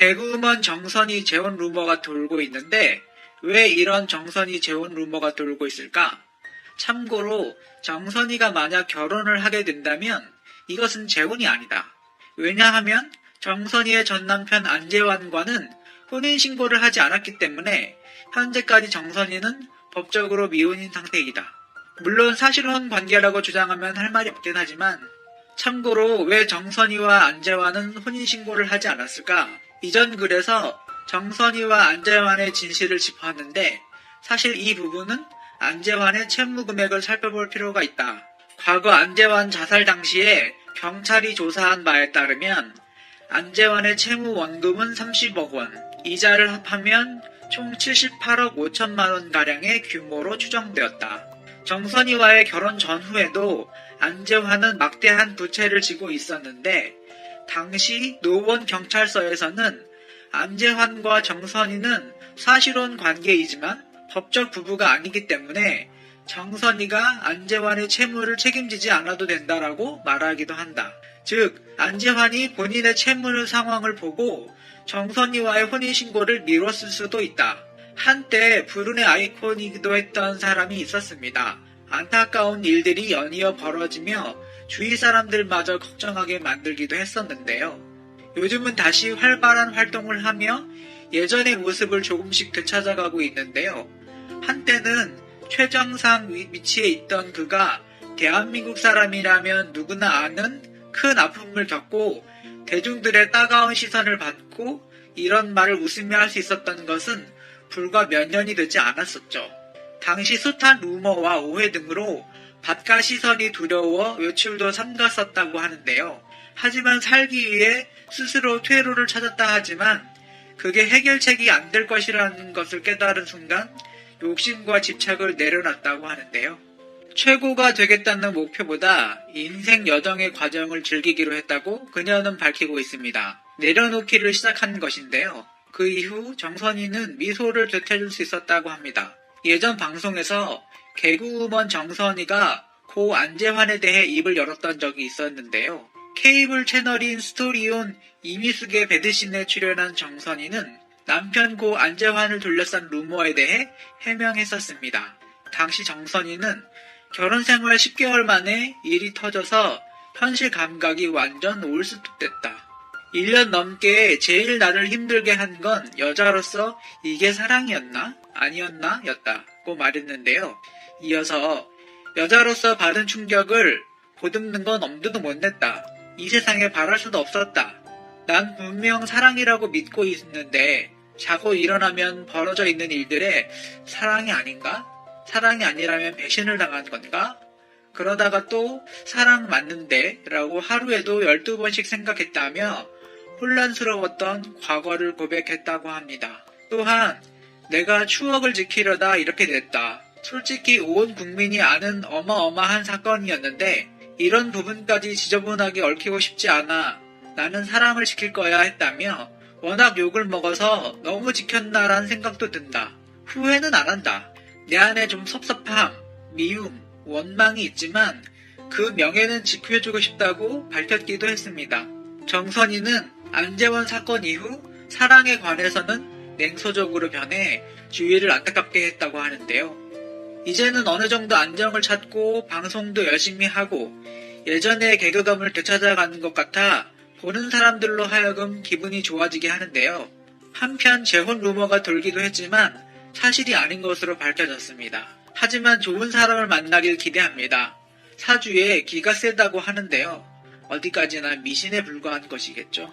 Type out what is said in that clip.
개그우먼 정선이 재혼 루머가 돌고 있는데 왜 이런 정선이 재혼 루머가 돌고 있을까? 참고로 정선이가 만약 결혼을 하게 된다면 이것은 재혼이 아니다. 왜냐하면 정선이의 전남편 안재환과는 혼인신고를 하지 않았기 때문에 현재까지 정선이는 법적으로 미혼인 상태이다. 물론 사실혼 관계라고 주장하면 할 말이 없긴 하지만 참고로 왜 정선이와 안재환은 혼인신고를 하지 않았을까? 이전 글에서 정선이와 안재환의 진실을 짚었는데 사실 이 부분은 안재환의 채무 금액을 살펴볼 필요가 있다. 과거 안재환 자살 당시에 경찰이 조사한 바에 따르면 안재환의 채무 원금은 30억 원, 이자를 합하면 총 78억 5천만 원가량의 규모로 추정되었다. 정선이와의 결혼 전후에도 안재환은 막대한 부채를 지고 있었는데 당시 노원 경찰서에서는 안재환과 정선이는 사실혼 관계이지만 법적 부부가 아니기 때문에 정선이가 안재환의 채무를 책임지지 않아도 된다라고 말하기도 한다. 즉 안재환이 본인의 채무 상황을 보고 정선이와의 혼인신고를 미뤘을 수도 있다. 한때 불운의 아이콘이기도 했던 사람이 있었습니다. 안타까운 일들이 연이어 벌어지며 주위 사람들마저 걱정하게 만들기도 했었는데요. 요즘은 다시 활발한 활동을 하며 예전의 모습을 조금씩 되찾아가고 있는데요. 한때는 최정상 위치에 있던 그가 대한민국 사람이라면 누구나 아는 큰 아픔을 겪고 대중들의 따가운 시선을 받고 이런 말을 웃으며 할 수 있었던 것은 불과 몇 년이 되지 않았었죠. 당시 숱한 루머와 오해 등으로 바깥 시선이 두려워 외출도 삼갔었다고 하는데요. 하지만 살기 위해 스스로 퇴로를 찾았다 하지만 그게 해결책이 안 될 것이라는 것을 깨달은 순간 욕심과 집착을 내려놨다고 하는데요. 최고가 되겠다는 목표보다 인생 여정의 과정을 즐기기로 했다고 그녀는 밝히고 있습니다. 내려놓기를 시작한 것인데요. 그 이후 정선이는 미소를 되찾을 수 있었다고 합니다. 예전 방송에서 개그우먼 정선이가 고 안재환에 대해 입을 열었던 적이 있었는데요. 케이블 채널인 스토리온 이미숙의 배드신에 출연한 정선이는 남편 고 안재환을 둘러싼 루머에 대해 해명했었습니다. 당시 정선이는 결혼생활 10개월 만에 일이 터져서 현실 감각이 완전 올스톱됐다. 1년 넘게 제일 나를 힘들게 한 건 여자로서 이게 사랑이었나? 아니었나? 였다고 말했는데요. 이어서 여자로서 받은 충격을 보듬는 건 엄두도 못 냈다. 이 세상에 바랄 수도 없었다. 난 분명 사랑이라고 믿고 있는데 자고 일어나면 벌어져 있는 일들에 사랑이 아닌가? 사랑이 아니라면 배신을 당한 건가? 그러다가 또 사랑 맞는데 라고 하루에도 12번씩 생각했다며 혼란스러웠던 과거를 고백했다고 합니다. 또한 내가 추억을 지키려다 이렇게 됐다. 솔직히 온 국민이 아는 어마어마한 사건이었는데 이런 부분까지 지저분하게 얽히고 싶지 않아. 나는 사랑을 지킬 거야 했다며 워낙 욕을 먹어서 너무 지켰나란 생각도 든다. 후회는 안 한다. 내 안에 좀 섭섭함, 미움, 원망이 있지만 그 명예는 지켜주고 싶다고 밝혔기도 했습니다. 정선이는 안재원 사건 이후 사랑에 관해서는 냉소적으로 변해 주위를 안타깝게 했다고 하는데요. 이제는 어느 정도 안정을 찾고 방송도 열심히 하고 예전의 개그감을 되찾아가는 것 같아 보는 사람들로 하여금 기분이 좋아지게 하는데요. 한편 재혼 루머가 돌기도 했지만 사실이 아닌 것으로 밝혀졌습니다. 하지만 좋은 사람을 만나길 기대합니다. 사주에 기가 세다고 하는데요. 어디까지나 미신에 불과한 것이겠죠.